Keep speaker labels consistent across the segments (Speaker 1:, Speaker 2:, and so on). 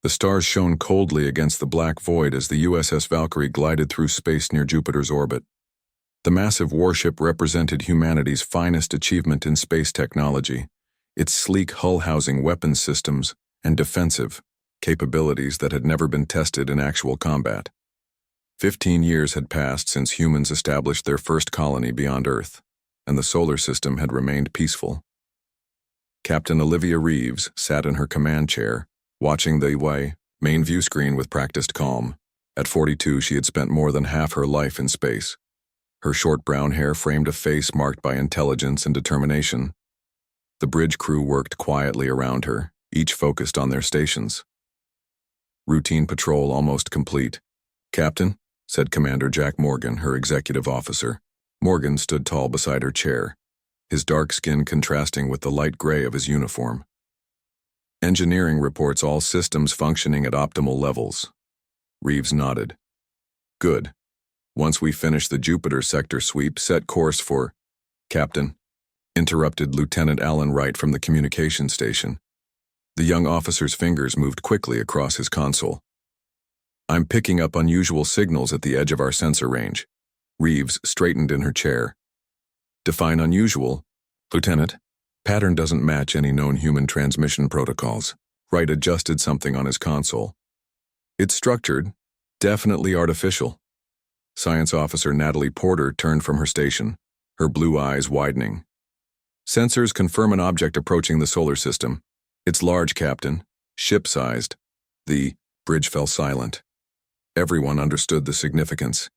Speaker 1: The stars shone coldly against the black void as the USS Valkyrie glided through space near Jupiter's orbit. The massive warship represented humanity's finest achievement in space technology, its sleek hull housing weapons systems and defensive capabilities that had never been tested in actual combat. 15 years had passed since humans established their first colony beyond Earth, and the solar system had remained peaceful. Captain Olivia Reeves sat in her command chair, watching the main view screen with practiced calm. At 42, she had spent more than half her life in space. Her short brown hair framed a face marked by intelligence and determination. The bridge crew worked quietly around her, each focused on their stations. Routine patrol almost complete. "Captain," said Commander Jack Morgan, her executive officer. Morgan stood tall beside her chair, his dark skin contrasting with the light gray of his uniform. "Engineering reports all systems functioning at optimal levels." Reeves nodded. "Good. Once we finish the Jupiter sector sweep, set course for—" "Captain," interrupted Lieutenant Alan Wright from the communication station. The young officer's fingers moved quickly across his console. "I'm picking up unusual signals at the edge of our sensor range." Reeves straightened in her chair. "Define unusual." "Lieutenant, pattern doesn't match any known human transmission protocols." Wright adjusted something on his console. "It's structured, definitely artificial." Science Officer Natalie Porter turned from her station, her blue eyes widening. "Sensors confirm an object approaching the solar system. It's large, Captain, ship-sized." The bridge fell silent. Everyone understood the significance.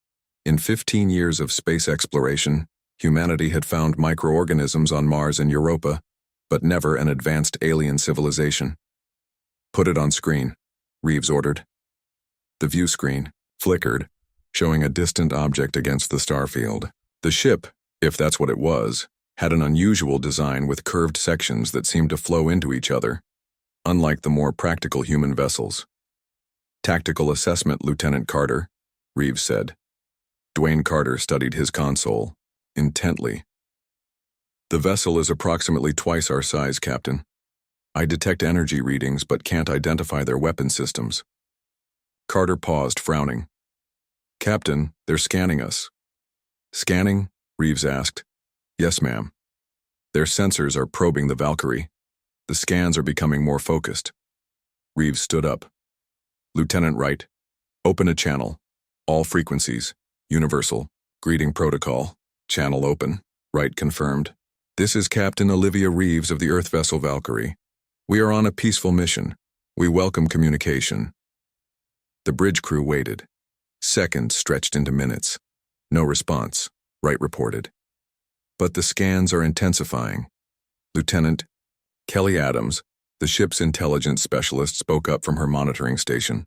Speaker 1: In 15 years of space exploration, humanity had found microorganisms on Mars and Europa, but never an advanced alien civilization. "Put it on screen," Reeves ordered. The view screen flickered, showing a distant object against the starfield. The ship, if that's what it was, had an unusual design with curved sections that seemed to flow into each other, unlike the more practical human vessels. "Tactical assessment, Lieutenant Carter," Reeves said. Dwayne Carter studied his console intently. "The vessel is approximately twice our size, Captain. I detect energy readings but can't identify their weapon systems." Carter paused, frowning. "Captain, they're scanning us." "Scanning?" Reeves asked. "Yes, ma'am. Their sensors are probing the Valkyrie. The scans are becoming more focused." Reeves stood up. "Lieutenant Wright, open a channel. All frequencies. Universal. Greeting protocol. Channel open." Wright confirmed. "This is Captain Olivia Reeves of the Earth vessel Valkyrie. We are on a peaceful mission. We welcome communication." The bridge crew waited. Seconds stretched into minutes. "No response," Wright reported. "But the scans are intensifying." Lieutenant Kelly Adams, the ship's intelligence specialist, spoke up from her monitoring station.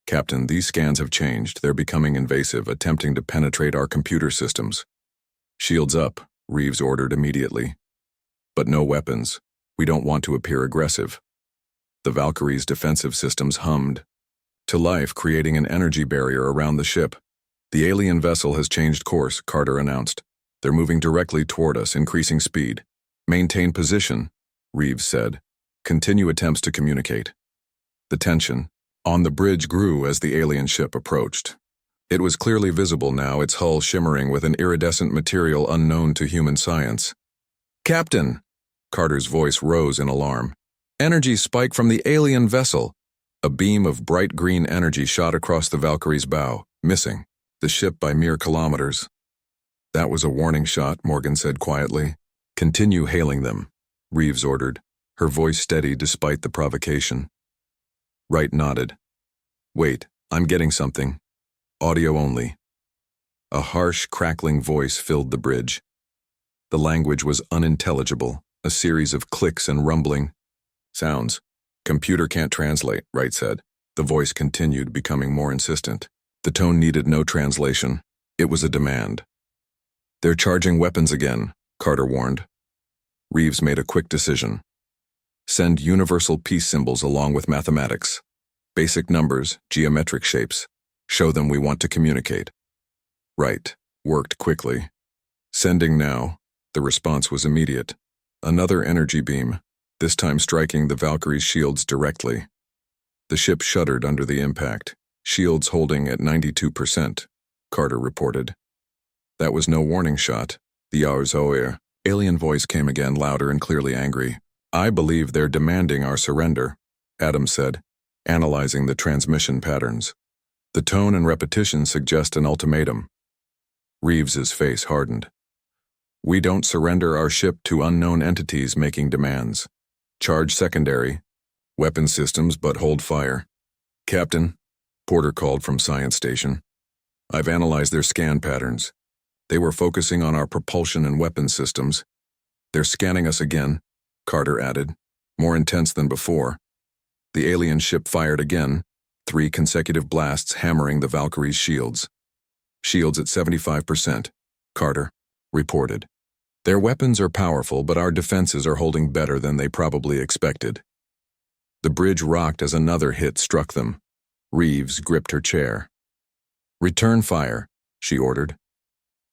Speaker 1: "Captain, these scans have changed. They're becoming invasive, attempting to penetrate our computer systems." "Shields up," Reeves ordered immediately. "But no weapons. We don't want to appear aggressive." The Valkyrie's defensive systems hummed to life, creating an energy barrier around the ship. "The alien vessel has changed course," Carter announced. "They're moving directly toward us, increasing speed." "Maintain position," Reeves said. "Continue attempts to communicate." The tension on the bridge grew as the alien ship approached. It was clearly visible now, its hull shimmering with an iridescent material unknown to human science. "Captain!" Carter's voice rose in alarm. "Energy spike from the alien vessel." A beam of bright green energy shot across the Valkyrie's bow, missing the ship by mere kilometers. "That was a warning shot," Morgan said quietly. "Continue hailing them," Reeves ordered, her voice steady despite the provocation. Wright nodded. "Wait, I'm getting something. Audio only." A harsh, crackling voice filled the bridge. The language was unintelligible, a series of clicks and rumbling sounds. "Computer can't translate," Wright said. The voice continued, becoming more insistent. The tone needed no translation. It was a demand. "They're charging weapons again," Carter warned. Reeves made a quick decision. "Send universal peace symbols along with mathematics. Basic numbers, geometric shapes. Show them we want to communicate." Wright worked quickly. "Sending now." The response was immediate. Another energy beam, this time striking the Valkyrie's shields directly. The ship shuddered under the impact, shields holding at 92%, Carter reported. That was no warning shot. The Arzoir alien voice came again, louder and clearly angry. I believe they're demanding our surrender, Adams said, analyzing the transmission patterns. The tone and repetition suggest an ultimatum. Reeves's face hardened. We don't surrender our ship to unknown entities making demands. Charge secondary. Weapon systems but hold fire. Captain, Porter called from Science Station. I've analyzed their scan patterns. They were focusing on our propulsion and weapon systems. They're scanning us again, Carter added, more intense than before. The alien ship fired again, 3 consecutive blasts hammering the Valkyrie's shields. Shields at 75%, Carter reported. Their weapons are powerful, but our defenses are holding better than they probably expected. The bridge rocked as another hit struck them. Reeves gripped her chair. Return fire, she ordered.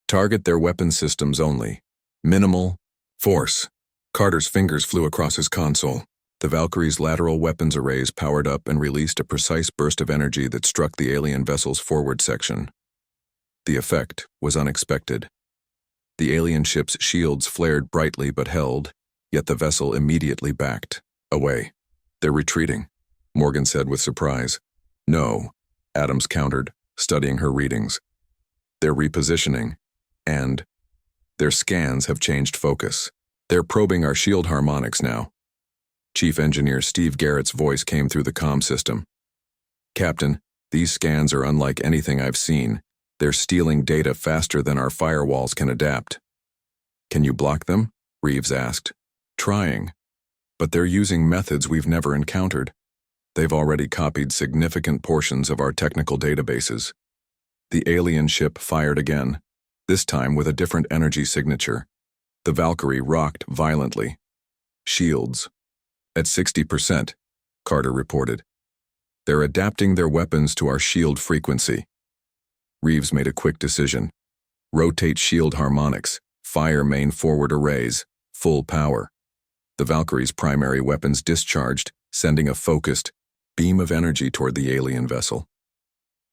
Speaker 1: Target their weapon systems only. Minimal force. Carter's fingers flew across his console. The Valkyrie's lateral weapons arrays powered up and released a precise burst of energy that struck the alien vessel's forward section. The effect was unexpected. The alien ship's shields flared brightly but held, yet the vessel immediately backed away. They're retreating, Morgan said with surprise. No, Adams countered, studying her readings. They're repositioning, and their scans have changed focus. They're probing our shield harmonics now. Chief Engineer Steve Garrett's voice came through the comm system. Captain, these scans are unlike anything I've seen. They're stealing data faster than our firewalls can adapt. Can you block them? Reeves asked. Trying. But they're using methods we've never encountered. They've already copied significant portions of our technical databases. The alien ship fired again, this time with a different energy signature. The Valkyrie rocked violently. Shields. At 60%, Carter reported. They're adapting their weapons to our shield frequency. Reeves made a quick decision. Rotate shield harmonics, fire main forward arrays, full power. The Valkyrie's primary weapons discharged, sending a focused beam of energy toward the alien vessel.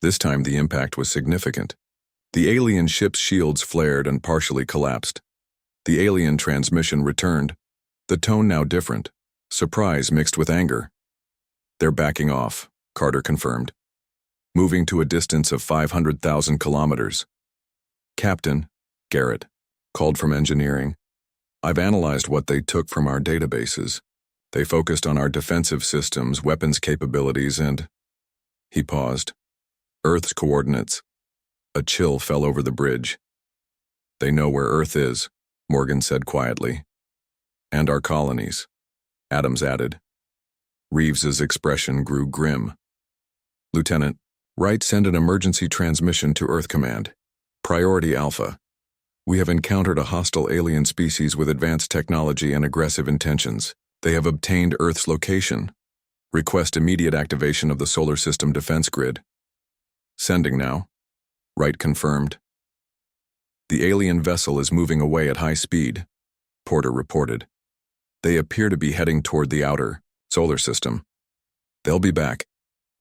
Speaker 1: This time the impact was significant. The alien ship's shields flared and partially collapsed. The alien transmission returned, the tone now different, surprise mixed with anger. They're backing off, Carter confirmed. Moving to a distance of 500,000 kilometers. Captain, Garrett called from engineering. I've analyzed what they took from our databases. They focused on our defensive systems, weapons capabilities, and... He paused. Earth's coordinates. A chill fell over the bridge. They know where Earth is, Morgan said quietly. And our colonies, Adams added. Reeves's expression grew grim. Lieutenant, Wright, send an emergency transmission to Earth Command. Priority Alpha. We have encountered a hostile alien species with advanced technology and aggressive intentions. They have obtained Earth's location. Request immediate activation of the solar system defense grid. Sending now. Wright confirmed. The alien vessel is moving away at high speed, Porter reported. They appear to be heading toward the outer solar system. They'll be back,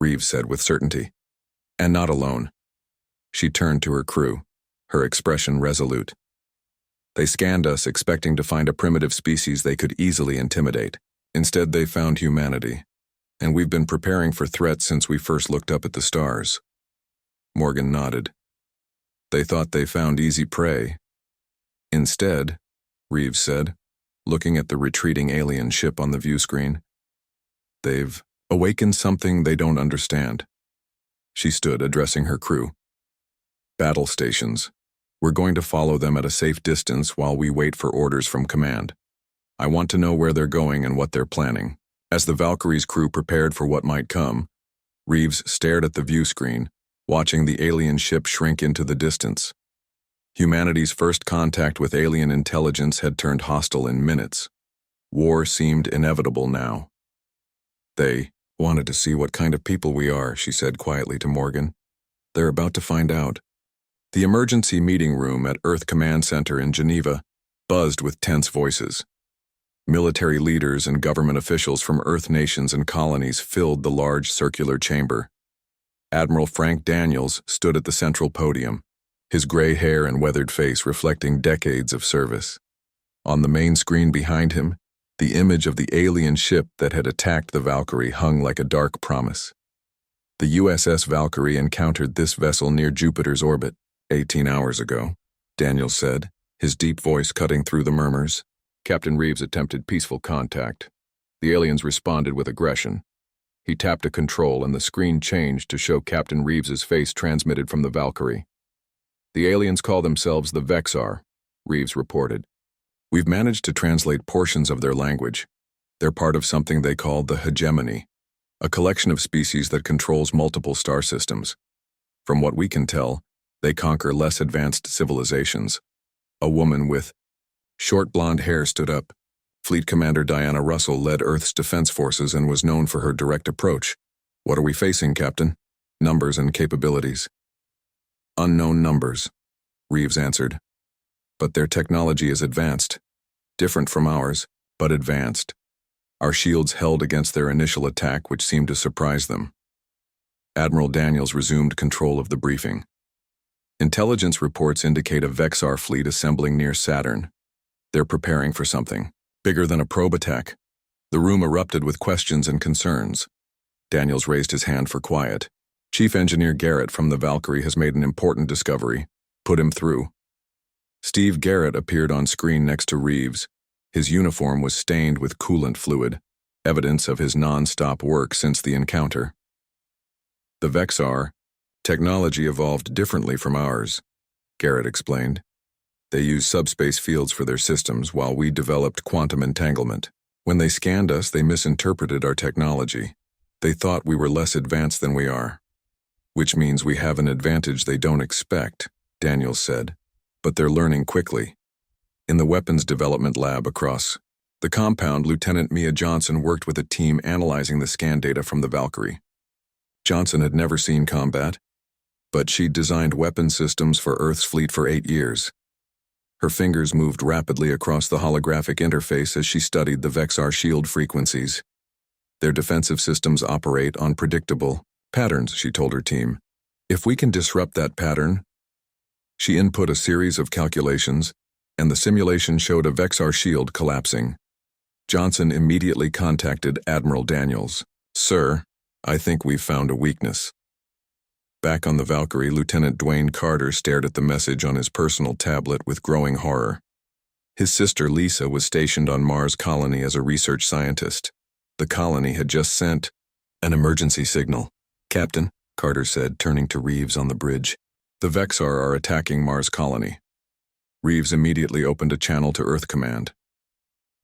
Speaker 1: Reeves said with certainty. And not alone. She turned to her crew, her expression resolute. They scanned us expecting to find a primitive species they could easily intimidate. Instead, they found humanity. And we've been preparing for threats since we first looked up at the stars. Morgan nodded. They thought they found easy prey. Instead, Reeves said, looking at the retreating alien ship on the view screen, they've awakened something they don't understand. She stood, addressing her crew. Battle stations. We're going to follow them at a safe distance while we wait for orders from command. I want to know where they're going and what they're planning. As the Valkyrie's crew prepared for what might come, Reeves stared at the view screen, watching the alien ship shrink into the distance. Humanity's first contact with alien intelligence had turned hostile in minutes. War seemed inevitable now. They wanted to see what kind of people we are, she said quietly to Morgan. They're about to find out. The emergency meeting room at Earth Command Center in Geneva buzzed with tense voices. Military leaders and government officials from Earth nations and colonies filled the large circular chamber. Admiral Frank Daniels stood at the central podium, his gray hair and weathered face reflecting decades of service. On the main screen behind him, the image of the alien ship that had attacked the Valkyrie hung like a dark promise. The USS Valkyrie encountered this vessel near Jupiter's orbit 18 hours ago, Daniels said, his deep voice cutting through the murmurs. Captain Reeves attempted peaceful contact. The aliens responded with aggression. He tapped a control and the screen changed to show Captain Reeves's face transmitted from the Valkyrie. The aliens call themselves the Vexar, Reeves reported. We've managed to translate portions of their language. They're part of something they call the hegemony, a collection of species that controls multiple star systems. From what we can tell, they conquer less advanced civilizations. A woman with short blonde hair stood up. Fleet Commander Diana Russell led Earth's defense forces and was known for her direct approach. What are we facing, Captain? Numbers and capabilities. Unknown numbers, Reeves answered. But their technology is advanced. Different from ours, but advanced. Our shields held against their initial attack, which seemed to surprise them. Admiral Daniels resumed control of the briefing. Intelligence reports indicate a Vexar fleet assembling near Saturn. They're preparing for something bigger than a probe attack. The room erupted with questions and concerns. Daniels raised his hand for quiet. Chief Engineer Garrett from the Valkyrie has made an important discovery. Put him through. Steve Garrett appeared on screen next to Reeves. His uniform was stained with coolant fluid, evidence of his non-stop work since the encounter. The Vexar technology evolved differently from ours, Garrett explained. They use subspace fields for their systems while we developed quantum entanglement. When they scanned us, they misinterpreted our technology. They thought we were less advanced than we are. Which means we have an advantage they don't expect, Daniels said. But they're learning quickly. In the weapons development lab across the compound, Lieutenant Mia Johnson worked with a team analyzing the scan data from the Valkyrie. Johnson had never seen combat, but she'd designed weapon systems for Earth's fleet for 8 years. Her fingers moved rapidly across the holographic interface as she studied the Vexar shield frequencies. Their defensive systems operate on predictable patterns, she told her team. If we can disrupt that pattern, she input a series of calculations, and the simulation showed a Vexar shield collapsing. Johnson immediately contacted Admiral Daniels. Sir, I think we've found a weakness. Back on the Valkyrie, Lieutenant Dwayne Carter stared at the message on his personal tablet with growing horror. His sister Lisa was stationed on Mars colony as a research scientist. The colony had just sent an emergency signal. Captain, Carter said, turning to Reeves on the bridge. The Vexar are attacking Mars colony. Reeves immediately opened a channel to Earth Command.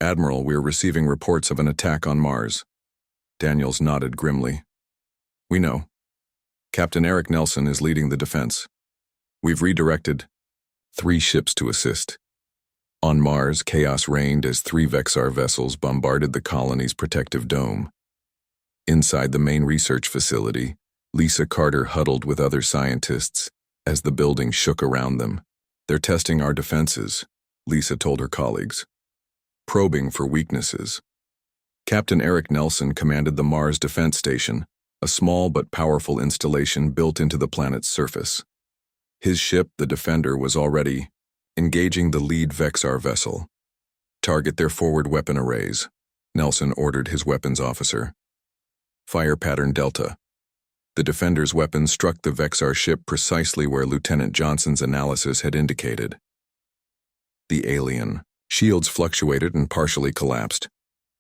Speaker 1: Admiral, we're receiving reports of an attack on Mars. Daniels nodded grimly. We know. Captain Eric Nelson is leading the defense. We've redirected 3 ships to assist. On Mars, chaos reigned as 3 Vexar vessels bombarded the colony's protective dome. Inside the main research facility, Lisa Carter huddled with other scientists as the building shook around them. They're testing our defenses, Lisa told her colleagues. Probing for weaknesses. Captain Eric Nelson commanded the Mars Defense Station, a small but powerful installation built into the planet's surface. His ship, the Defender, was already engaging the lead Vexar vessel. Target their forward weapon arrays, Nelson ordered his weapons officer. Fire pattern Delta. The Defender's weapon struck the Vexar ship precisely where Lieutenant Johnson's analysis had indicated. The alien shields fluctuated and partially collapsed.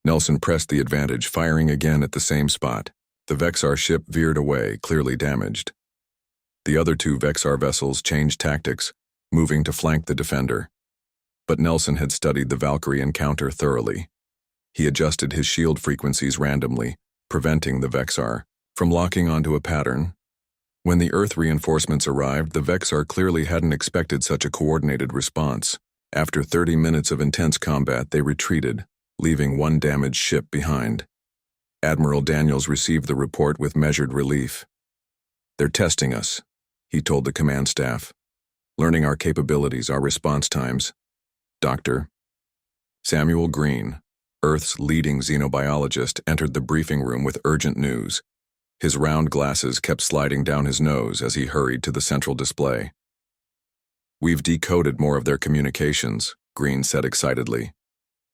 Speaker 1: Nelson pressed the advantage, firing again at the same spot. The Vexar ship veered away, clearly damaged. The other 2 Vexar vessels changed tactics, moving to flank the Defender. But Nelson had studied the Valkyrie encounter thoroughly. He adjusted his shield frequencies randomly, preventing the Vexar from locking onto a pattern. When the Earth reinforcements arrived, the Vexar clearly hadn't expected such a coordinated response. After 30 minutes of intense combat, they retreated, leaving 1 damaged ship behind. Admiral Daniels received the report with measured relief. They're testing us, he told the command staff. Learning our capabilities, our response times. Dr. Samuel Green, Earth's leading xenobiologist entered the briefing room with urgent news. His round glasses kept sliding down his nose as he hurried to the central display. "We've decoded more of their communications," Green said excitedly.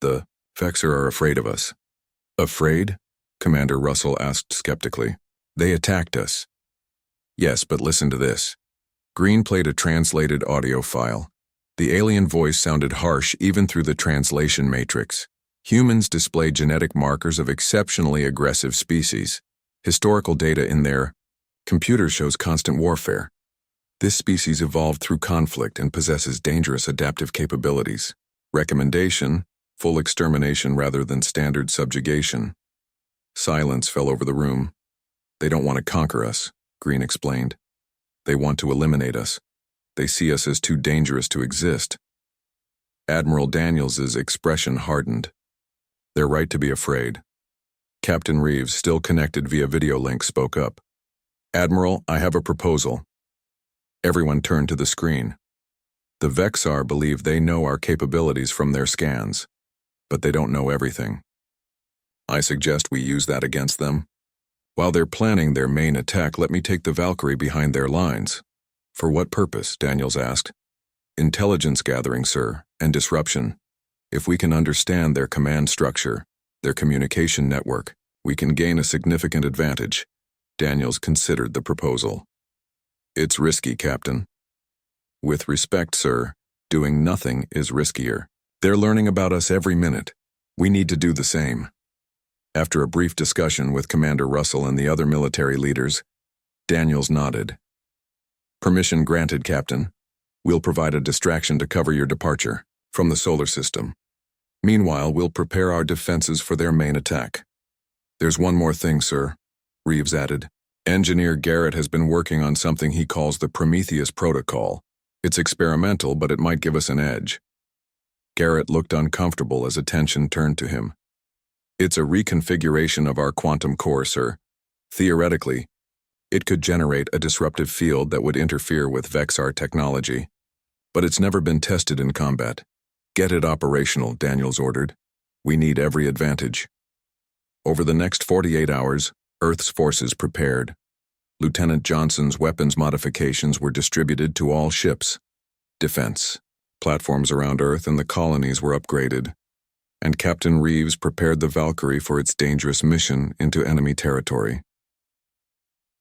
Speaker 1: "The Vexor are afraid of us." "Afraid?" Commander Russell asked skeptically. "They attacked us." "Yes, but listen to this." Green played a translated audio file. The alien voice sounded harsh even through the translation matrix. Humans display genetic markers of exceptionally aggressive species. Historical data in their computer shows constant warfare. This species evolved through conflict and possesses dangerous adaptive capabilities. Recommendation: full extermination rather than standard subjugation. Silence fell over the room. "They don't want to conquer us," Green explained. "They want to eliminate us. They see us as too dangerous to exist." Admiral Daniels's expression hardened. "They're right to be afraid." Captain Reeves, still connected via video link, spoke up. "Admiral, I have a proposal." Everyone turned to the screen. The Vexar believe they know our capabilities from their scans, but they don't know everything. I suggest we use that against them. While they're planning their main attack, let me take the Valkyrie behind their lines. "For what purpose?" Daniels asked. "Intelligence gathering, sir, and disruption. If we can understand their command structure, their communication network, we can gain a significant advantage." Daniels considered the proposal. "It's risky, Captain." "With respect, sir, doing nothing is riskier. They're learning about us every minute. We need to do the same." After a brief discussion with Commander Russell and the other military leaders, Daniels nodded. "Permission granted, Captain. We'll provide a distraction to cover your departure from the solar system. Meanwhile, we'll prepare our defenses for their main attack." "There's one more thing, sir," Reeves added. "Engineer Garrett has been working on something he calls the Prometheus Protocol. It's experimental, but it might give us an edge." Garrett looked uncomfortable as attention turned to him. "It's a reconfiguration of our quantum core, sir. Theoretically, it could generate a disruptive field that would interfere with Vexar technology. But it's never been tested in combat. Get it operational," Daniels ordered. "We need every advantage." Over the next 48 hours, Earth's forces prepared. Lieutenant Johnson's weapons modifications were distributed to all ships. Defense platforms around Earth and the colonies were upgraded, and Captain Reeves prepared the Valkyrie for its dangerous mission into enemy territory.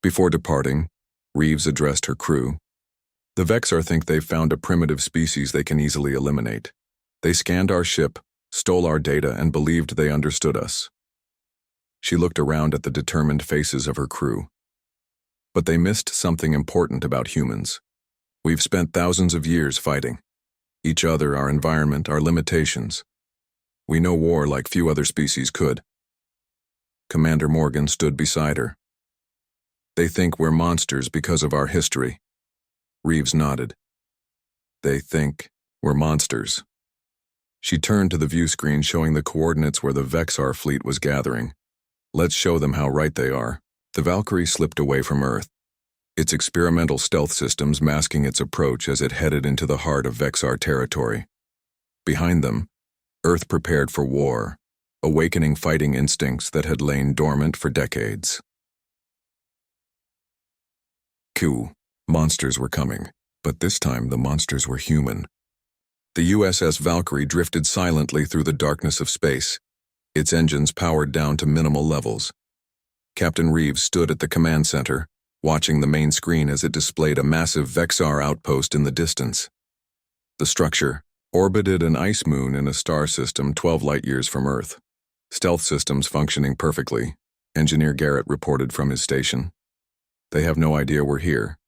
Speaker 1: Before departing, Reeves addressed her crew. "The Vexar think they've found a primitive species they can easily eliminate. They scanned our ship, stole our data, and believed they understood us." She looked around at the determined faces of her crew. "But they missed something important about humans. We've spent thousands of years fighting. Each other, our environment, our limitations. We know war like few other species could." Commander Morgan stood beside her. "They think we're monsters because of our history." Reeves nodded. "They think we're monsters." She turned to the view screen showing the coordinates where the Vexar fleet was gathering. "Let's show them how right they are." The Valkyrie slipped away from Earth, its experimental stealth systems masking its approach as it headed into the heart of Vexar territory. Behind them, Earth prepared for war, awakening fighting instincts that had lain dormant for decades. Monsters were coming, but this time the monsters were human. The USS Valkyrie drifted silently through the darkness of space, its engines powered down to minimal levels. Captain Reeves stood at the command center, watching the main screen as it displayed a massive Vexar outpost in the distance. The structure orbited an ice moon in a star system 12 light-years from Earth. "Stealth systems functioning perfectly," Engineer Garrett reported from his station. "They have no idea we're here."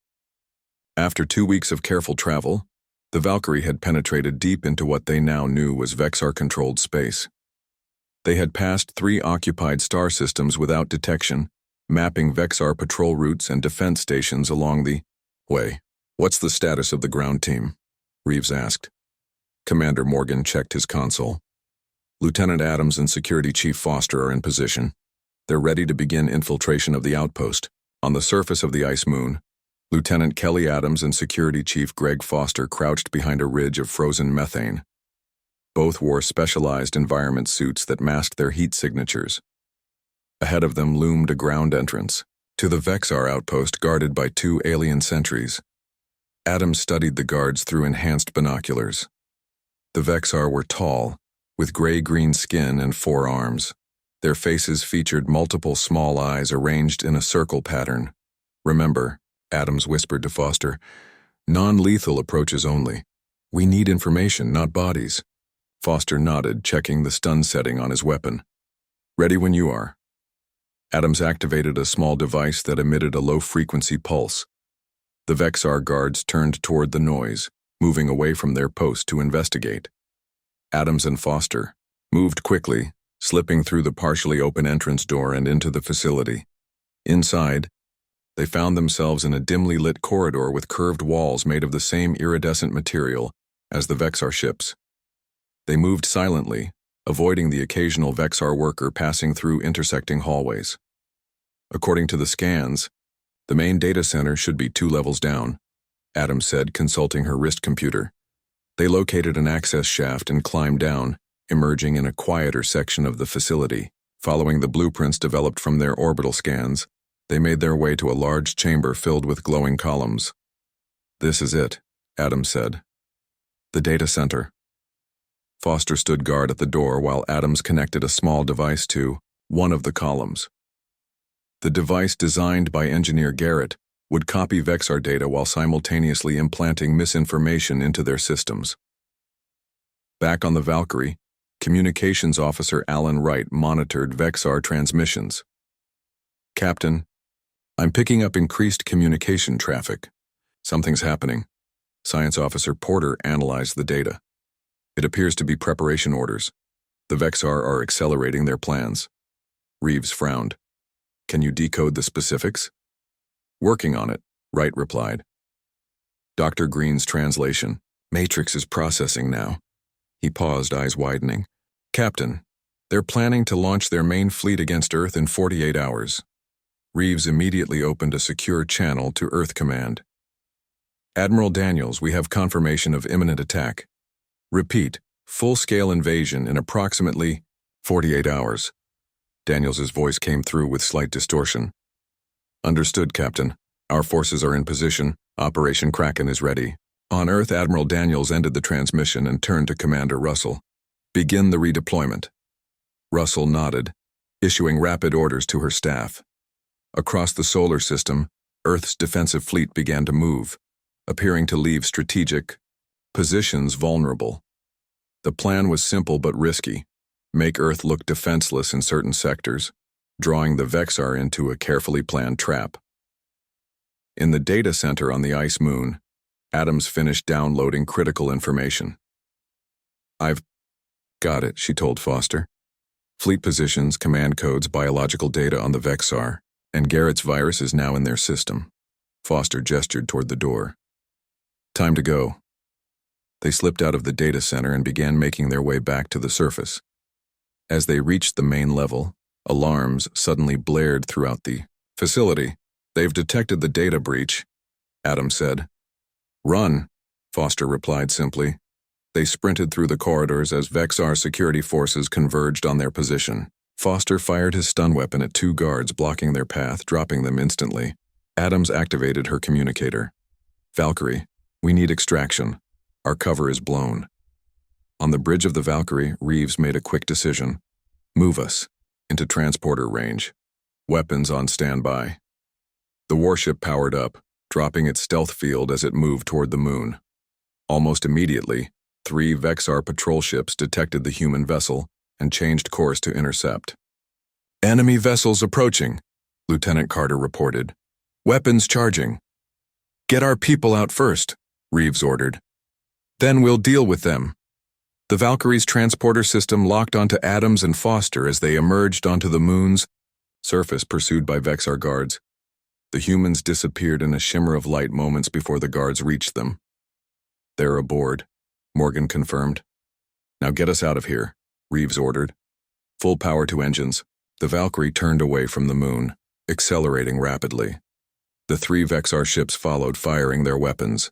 Speaker 1: After 2 weeks of careful travel, the Valkyrie had penetrated deep into what they now knew was Vexar-controlled space. They had passed 3 occupied star systems without detection, mapping Vexar patrol routes and defense stations along the way. "What's the status of the ground team?" Reeves asked. Commander Morgan checked his console. "Lieutenant Adams and Security Chief Foster are in position. They're ready to begin infiltration of the outpost. On the surface of the ice moon, Lieutenant Kelly Adams and Security Chief Greg Foster crouched behind a ridge of frozen methane. Both wore specialized environment suits that masked their heat signatures. Ahead of them loomed a ground entrance to the Vexar outpost guarded by 2 alien sentries. Adams studied the guards through enhanced binoculars. The Vexar were tall, with gray-green skin and 4 arms. Their faces featured multiple small eyes arranged in a circle pattern. "Remember," Adams whispered to Foster, "non-lethal approaches only. We need information, not bodies." Foster nodded, checking the stun setting on his weapon. "Ready when you are." Adams activated a small device that emitted a low-frequency pulse. The Vexar guards turned toward the noise, moving away from their post to investigate. Adams and Foster moved quickly, slipping through the partially open entrance door and into the facility. Inside, they found themselves in a dimly lit corridor with curved walls made of the same iridescent material as the Vexar ships. They moved silently, avoiding the occasional Vexar worker passing through intersecting hallways. According to the scans, the main data center should be 2 levels down, Adams said, consulting her wrist computer. They located an access shaft and climbed down, emerging in a quieter section of the facility. Following the blueprints developed from their orbital scans, they made their way to a large chamber filled with glowing columns. "This is it," Adams said. "The data center." Foster stood guard at the door while Adams connected a small device to one of the columns. The device, designed by engineer Garrett, would copy Vexar data while simultaneously implanting misinformation into their systems. Back on the Valkyrie, Communications Officer Alan Wright monitored Vexar transmissions. "Captain, I'm picking up increased communication traffic. Something's happening." Science Officer Porter analyzed the data. "It appears to be preparation orders. The Vexar are accelerating their plans." Reeves frowned. "Can you decode the specifics?" "Working on it," Wright replied. Dr. Green's translation. "Matrix is processing now." He paused, eyes widening. "Captain, they're planning to launch their main fleet against Earth in 48 hours. Reeves immediately opened a secure channel to Earth Command. "Admiral Daniels, we have confirmation of imminent attack. Repeat, full-scale invasion in approximately 48 hours. Daniels's voice came through with slight distortion. "Understood, Captain. Our forces are in position. Operation Kraken is ready." On Earth, Admiral Daniels ended the transmission and turned to Commander Russell. "Begin the redeployment." Russell nodded, issuing rapid orders to her staff. Across the solar system, Earth's defensive fleet began to move, appearing to leave strategic positions vulnerable. The plan was simple but risky: make Earth look defenseless in certain sectors, drawing the Vexar into a carefully planned trap. In the data center on the ice moon, Adams finished downloading critical information. "I've got it," she told Foster. "Fleet positions, command codes, biological data on the Vexar, and Garrett's virus is now in their system." Foster gestured toward the door. "Time to go." They slipped out of the data center and began making their way back to the surface. As they reached the main level, alarms suddenly blared throughout the facility. "They've detected the data breach," Adams said. "Run," Foster replied simply. They sprinted through the corridors as Vexar security forces converged on their position. Foster fired his stun weapon at 2 guards blocking their path, dropping them instantly. Adams activated her communicator. "Valkyrie, we need extraction. Our cover is blown." On the bridge of the Valkyrie, Reeves made a quick decision. "Move us into transporter range. Weapons on standby." The warship powered up, dropping its stealth field as it moved toward the moon. Almost immediately, 3 Vexar patrol ships detected the human vessel and changed course to intercept. "Enemy vessels approaching," Lieutenant Carter reported. "Weapons charging." "Get our people out first," Reeves ordered. "Then we'll deal with them." The Valkyrie's transporter system locked onto Adams and Foster as they emerged onto the moon's surface, pursued by Vexar guards. The humans disappeared in a shimmer of light moments before the guards reached them. "They're aboard," Morgan confirmed. "Now get us out of here," Reeves ordered. "Full power to engines." The Valkyrie turned away from the moon, accelerating rapidly. The 3 Vexar ships followed, firing their weapons.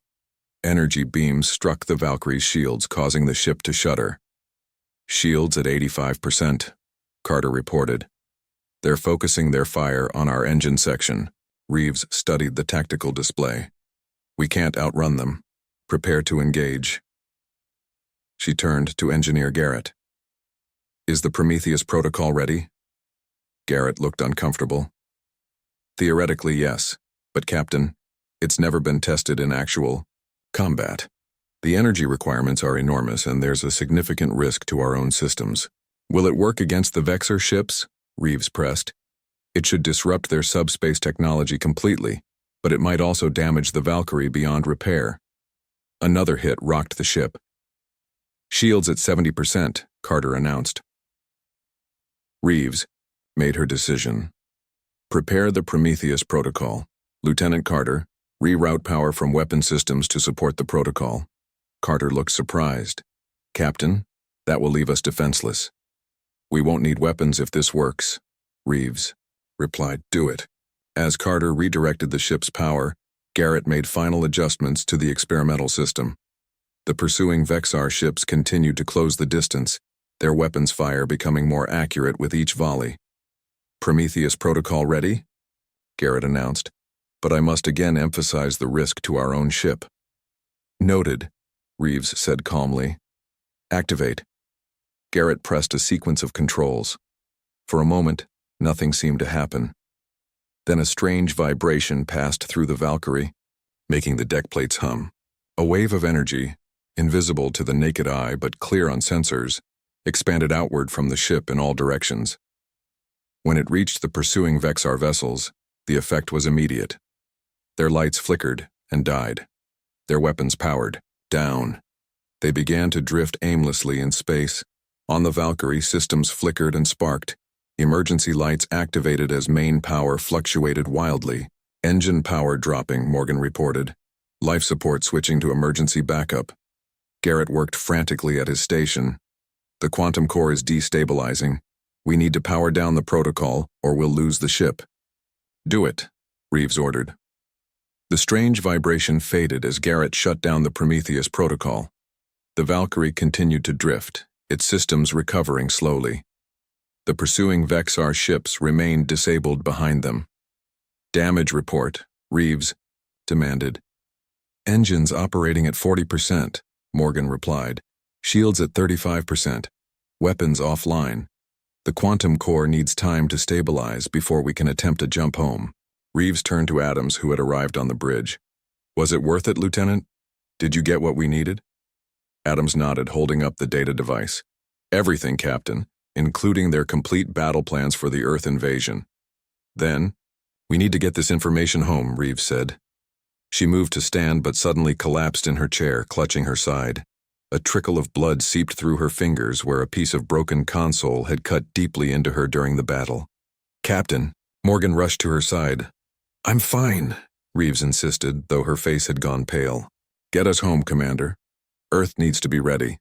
Speaker 1: Energy beams struck the Valkyrie's shields, causing the ship to shudder. Shields at 85%, Carter reported. They're focusing their fire on our engine section. Reeves studied the tactical display. We can't outrun them. Prepare to engage. She turned to Engineer Garrett. Is the Prometheus protocol ready? Garrett looked uncomfortable. Theoretically, yes, but Captain, it's never been tested in actual combat. The energy requirements are enormous and there's a significant risk to our own systems. Will it work against the Vexor ships? Reeves pressed. It should disrupt their subspace technology completely, but it might also damage the Valkyrie beyond repair. Another hit rocked the ship. Shields at 70%, Carter announced. Reeves made her decision. Prepare the Prometheus protocol. Lieutenant Carter, reroute power from weapon systems to support the protocol. Carter looked surprised. Captain, that will leave us defenseless. We won't need weapons if this works. Reeves replied, do it. As Carter redirected the ship's power, Garrett made final adjustments to the experimental system. The pursuing Vexar ships continued to close the distance, their weapons fire becoming more accurate with each volley. Prometheus protocol ready? Garrett announced, but I must again emphasize the risk to our own ship. Noted, Reeves said calmly. Activate. Garrett pressed a sequence of controls. For a moment, nothing seemed to happen. Then a strange vibration passed through the Valkyrie, making the deck plates hum. A wave of energy, invisible to the naked eye but clear on sensors, expanded outward from the ship in all directions. When it reached the pursuing Vexar vessels, the effect was immediate. Their lights flickered and died. Their weapons powered down. They began to drift aimlessly in space. On the Valkyrie, systems flickered and sparked. Emergency lights activated as main power fluctuated wildly. Engine power dropping, Morgan reported. Life support switching to emergency backup. Garrett worked frantically at his station. The quantum core is destabilizing. We need to power down the protocol or we'll lose the ship. Do it, Reeves ordered. The strange vibration faded as Garrett shut down the Prometheus protocol. The Valkyrie continued to drift, its systems recovering slowly. The pursuing Vexar ships remained disabled behind them. Damage report, Reeves demanded. Engines operating at 40%, Morgan replied. Shields at 35%. Weapons offline. The quantum core needs time to stabilize before we can attempt a jump home. Reeves turned to Adams, who had arrived on the bridge. Was it worth it, Lieutenant? Did you get what we needed? Adams nodded, holding up the data device. Everything, Captain, including their complete battle plans for the Earth invasion. Then, we need to get this information home, Reeves said. She moved to stand but suddenly collapsed in her chair, clutching her side. A trickle of blood seeped through her fingers where a piece of broken console had cut deeply into her during the battle. Captain, Morgan rushed to her side. I'm fine, Reeves insisted, though her face had gone pale. Get us home, Commander. Earth needs to be ready.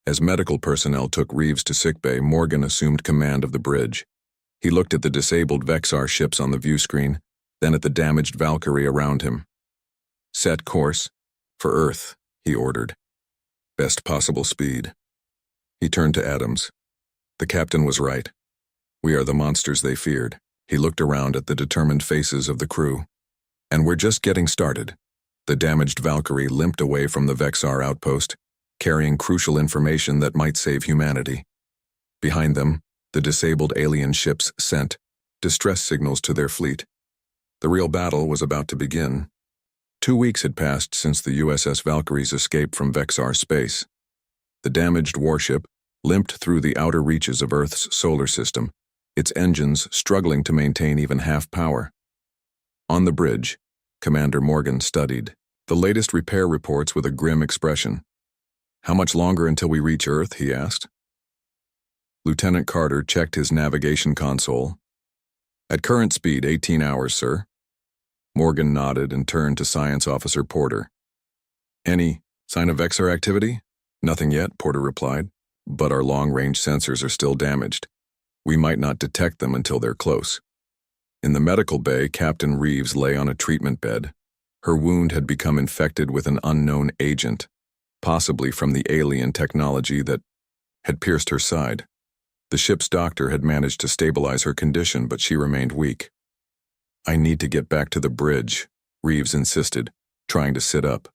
Speaker 1: As medical personnel took Reeves to sickbay, Morgan assumed command of the bridge. He looked at the disabled Vexar ships on the view screen, then at the damaged Valkyrie around him. Set course. For Earth, he ordered. Best possible speed. He turned to Adams. The captain was right. We are the monsters they feared. He looked around at the determined faces of the crew. And we're just getting started. The damaged Valkyrie limped away from the Vexar outpost, carrying crucial information that might save humanity. Behind them, the disabled alien ships sent distress signals to their fleet. The real battle was about to begin. 2 weeks had passed since the USS Valkyrie's escape from Vexar space. The damaged warship limped through the outer reaches of Earth's solar system, its engines struggling to maintain even half power. On the bridge, Commander Morgan studied the latest repair reports with a grim expression. How much longer until we reach Earth, he asked. Lieutenant Carter checked his navigation console. At current speed, 18 hours, sir. Morgan nodded and turned to Science Officer Porter. Any sign of Vexar activity? Nothing yet, Porter replied, but our long-range sensors are still damaged. We might not detect them until they're close. In the medical bay, Captain Reeves lay on a treatment bed. Her wound had become infected with an unknown agent, possibly from the alien technology that had pierced her side. The ship's doctor had managed to stabilize her condition, but she remained weak. "I need to get back to the bridge," Reeves insisted, trying to sit up.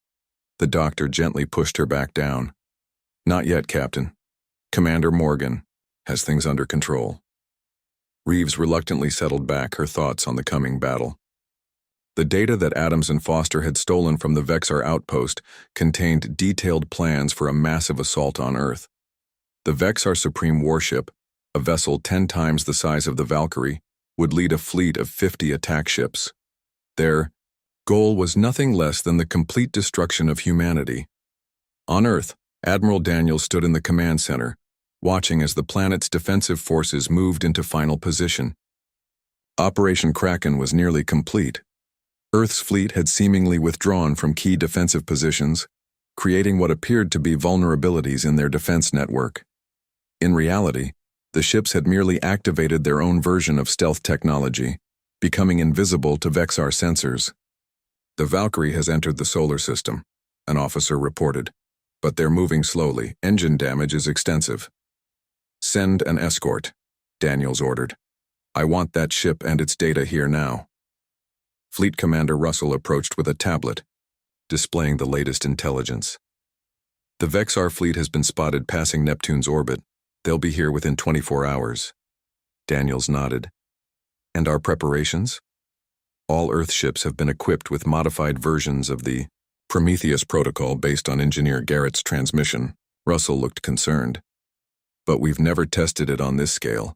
Speaker 1: The doctor gently pushed her back down. "Not yet, Captain. Commander Morgan has things under control." Reeves reluctantly settled back, her thoughts on the coming battle. The data that Adams and Foster had stolen from the Vexar outpost contained detailed plans for a massive assault on Earth. The Vexar Supreme Warship, a vessel 10 times the size of the Valkyrie, would lead a fleet of 50 attack ships. Their goal was nothing less than the complete destruction of humanity. On Earth, Admiral Daniels stood in the command center, watching as the planet's defensive forces moved into final position. Operation Kraken was nearly complete. Earth's fleet had seemingly withdrawn from key defensive positions, creating what appeared to be vulnerabilities in their defense network. In reality, the ships had merely activated their own version of stealth technology, becoming invisible to Vexar sensors. "The Valkyrie has entered the solar system," an officer reported, "but they're moving slowly. Engine damage is extensive." "Send an escort," Daniels ordered. "I want that ship and its data here now." Fleet Commander Russell approached with a tablet, displaying the latest intelligence. "The Vexar fleet has been spotted passing Neptune's orbit. They'll be here within 24 hours. Daniels nodded. "And our preparations?" "All Earth ships have been equipped with modified versions of the Prometheus protocol based on Engineer Garrett's transmission." Russell looked concerned. "But we've never tested it on this scale."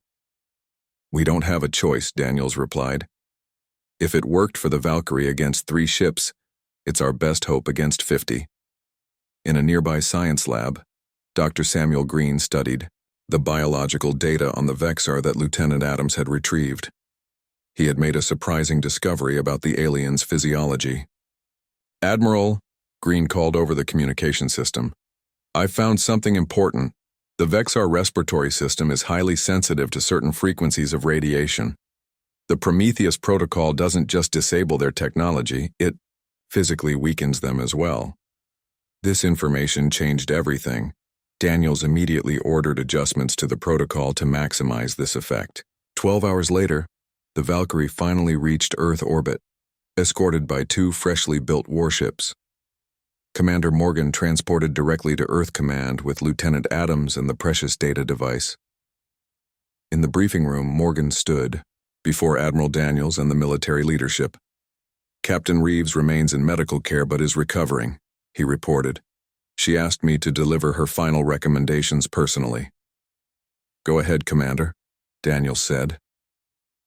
Speaker 1: "We don't have a choice," Daniels replied. "If it worked for the Valkyrie against 3 ships, it's our best hope against 50. In a nearby science lab, Dr. Samuel Green studied the biological data on the Vexar that Lieutenant Adams had retrieved. He had made a surprising discovery about the aliens' physiology. "Admiral," Green called over the communication system, "I've found something important. The Vexar respiratory system is highly sensitive to certain frequencies of radiation. The Prometheus protocol doesn't just disable their technology, it physically weakens them as well." This information changed everything. Daniels immediately ordered adjustments to the protocol to maximize this effect. 12 hours later, the Valkyrie finally reached Earth orbit, escorted by 2 freshly built warships. Commander Morgan transported directly to Earth Command with Lieutenant Adams and the precious data device. In the briefing room, Morgan stood before Admiral Daniels and the military leadership. "Captain Reeves remains in medical care but is recovering," he reported. "She asked me to deliver her final recommendations personally." "Go ahead, Commander," Daniels said.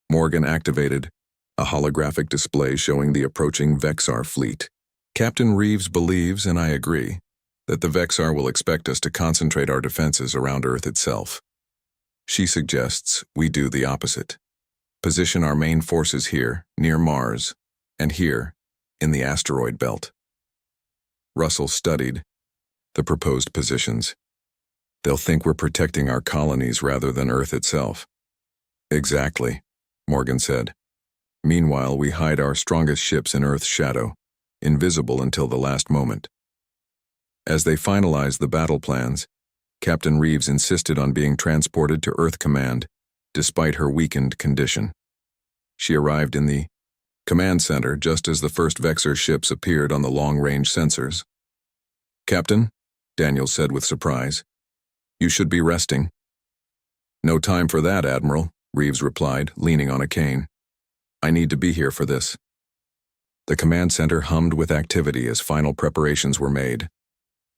Speaker 1: Morgan activated a holographic display showing the approaching Vexar fleet. "Captain Reeves believes, and I agree, that the Vexar will expect us to concentrate our defenses around Earth itself. She suggests we do the opposite. Position our main forces here, near Mars, and here, in the asteroid belt." Russell studied the proposed positions. "They'll think we're protecting our colonies rather than Earth itself." "Exactly," Morgan said. "Meanwhile, we hide our strongest ships in Earth's shadow, invisible until the last moment." As they finalized the battle plans, Captain Reeves insisted on being transported to Earth Command, despite her weakened condition. She arrived in the command center just as the first Vexar ships appeared on the long-range sensors. "Captain," Daniels said with surprise, "you should be resting." "No time for that, Admiral," Reeves replied, leaning on a cane. "I need to be here for this." The command center hummed with activity as final preparations were made.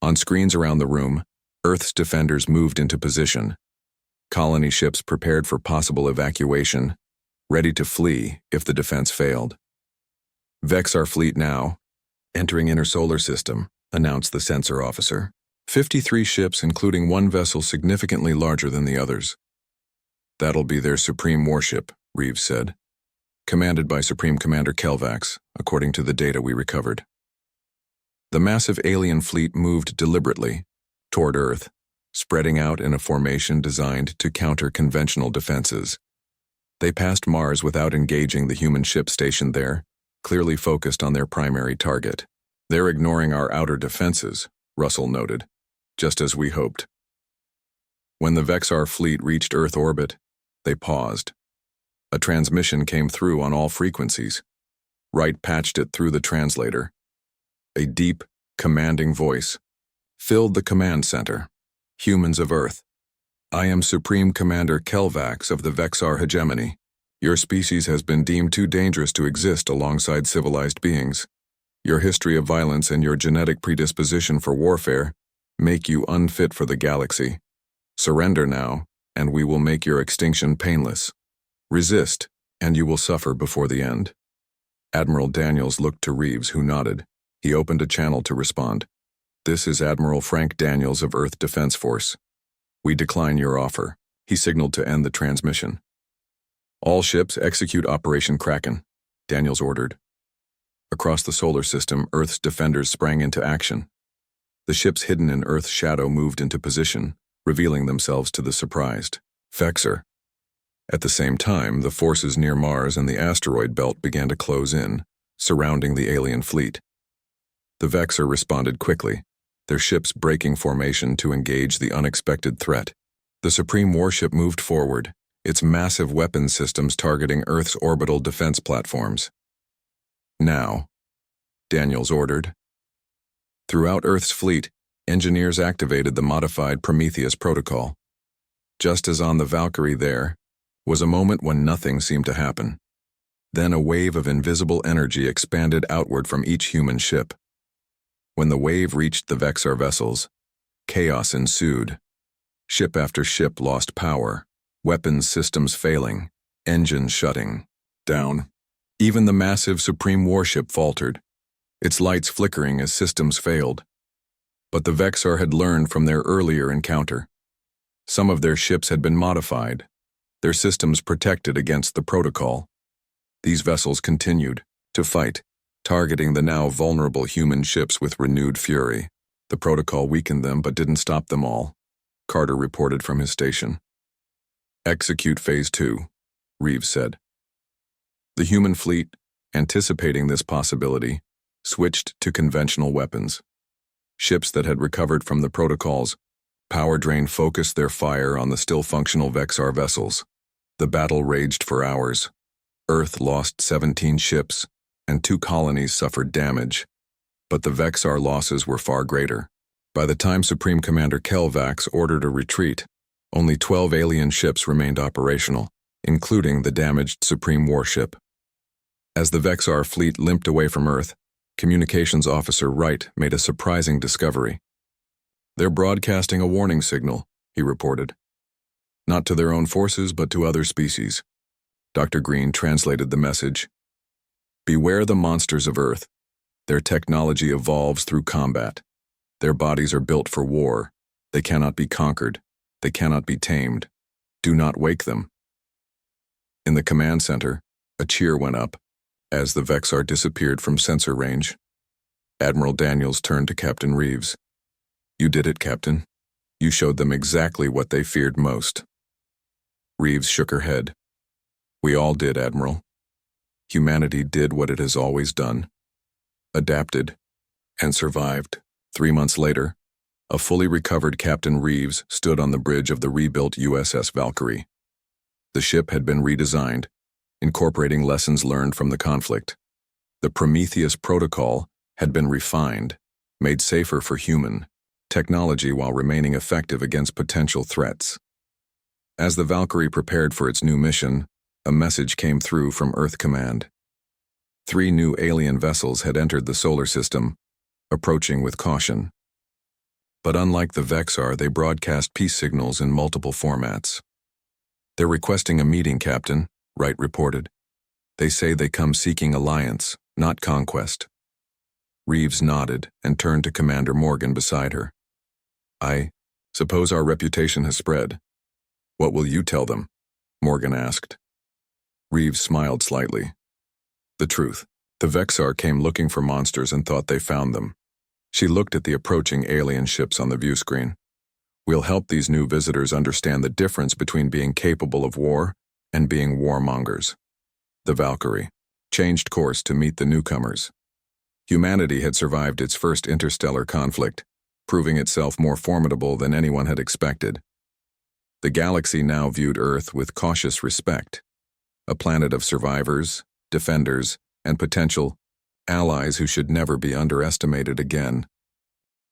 Speaker 1: On screens around the room, Earth's defenders moved into position. Colony ships prepared for possible evacuation, ready to flee if the defense failed. "Vexar fleet now, entering inner solar system," announced the sensor officer. 53 ships, including 1 vessel significantly larger than the others. "That'll be their Supreme Warship," Reeves said. "Commanded by Supreme Commander Kelvax, according to the data we recovered." The massive alien fleet moved deliberately toward Earth, spreading out in a formation designed to counter conventional defenses. They passed Mars without engaging the human ship stationed there, clearly focused on their primary target. "They're ignoring our outer defenses," Russell noted, "just as we hoped." When the Vexar fleet reached Earth orbit, they paused. A transmission came through on all frequencies. Wright patched it through the translator. A deep, commanding voice filled the command center. Humans of Earth, I am Supreme Commander Kelvax of the Vexar hegemony. Your species has been deemed too dangerous to exist alongside civilized beings. Your history of violence and your genetic predisposition for warfare make you unfit for the galaxy. Surrender now, and we will make your extinction painless. Resist, and you will suffer before the end. Admiral Daniels looked to Reeves, who nodded. He opened a channel to respond. This is Admiral Frank Daniels of Earth Defense Force. We decline your offer. He signaled to end the transmission. All ships execute Operation Kraken, Daniels ordered. Across the solar system, Earth's defenders sprang into action. The ships hidden in Earth's shadow moved into position, revealing themselves to the surprised Vexar. At the same time, the forces near Mars and the asteroid belt began to close in, surrounding the alien fleet. The Vexar responded quickly, their ships breaking formation to engage the unexpected threat. The Supreme Warship moved forward, its massive weapons systems targeting Earth's orbital defense platforms. Now, Daniels ordered. Throughout Earth's fleet, engineers activated the modified Prometheus protocol. Just as on the Valkyrie, there was a moment when nothing seemed to happen. Then a wave of invisible energy expanded outward from each human ship. When the wave reached the Vexar vessels, chaos ensued. Ship after ship lost power, weapons systems failing, engines shutting down. Even the massive Supreme Warship faltered, its lights flickering as systems failed. But the Vexar had learned from their earlier encounter. Some of their ships had been modified, their systems protected against the protocol. These vessels continued to fight, targeting the now vulnerable human ships with renewed fury. The protocol weakened them but didn't stop them all, Carter reported from his station. Execute Phase 2, Reeves said. The human fleet, anticipating this possibility, switched to conventional weapons. Ships that had recovered from the protocol's power drain focused their fire on the still functional Vexar vessels. The battle raged for hours. Earth lost 17 ships, and 2 colonies suffered damage. But the Vexar losses were far greater. By the time Supreme Commander Kelvax ordered a retreat, only 12 alien ships remained operational, including the damaged Supreme Warship. As the Vexar fleet limped away from Earth, Communications Officer Wright made a surprising discovery. They're broadcasting a warning signal, he reported. Not to their own forces, but to other species. Dr. Green translated the message. Beware the monsters of Earth. Their technology evolves through combat. Their bodies are built for war. They cannot be conquered. They cannot be tamed. Do not wake them. In the command center, a cheer went up as the Vexar disappeared from sensor range. Admiral Daniels turned to Captain Reeves. You did it, Captain. You showed them exactly what they feared most. Reeves shook her head. We all did, Admiral. Humanity did what it has always done. Adapted and survived. 3 months later, a fully recovered Captain Reeves stood on the bridge of the rebuilt USS Valkyrie. The ship had been redesigned, incorporating lessons learned from the conflict. The Prometheus protocol had been refined, made safer for human technology while remaining effective against potential threats. As the Valkyrie prepared for its new mission, a message came through from Earth Command. 3 new alien vessels had entered the solar system, approaching with caution. But unlike the Vexar, they broadcast peace signals in multiple formats. They're requesting a meeting, Captain, Wright reported. They say they come seeking alliance, not conquest. Reeves nodded and turned to Commander Morgan beside her. I suppose our reputation has spread. What will you tell them? Morgan asked. Reeves smiled slightly. The truth. The Vexar came looking for monsters and thought they found them. She looked at the approaching alien ships on the view screen. We'll help these new visitors understand the difference between being capable of war and being warmongers. The Valkyrie changed course to meet the newcomers. Humanity had survived its first interstellar conflict, proving itself more formidable than anyone had expected. The galaxy now viewed Earth with cautious respect, a planet of survivors, defenders, and potential allies who should never be underestimated again.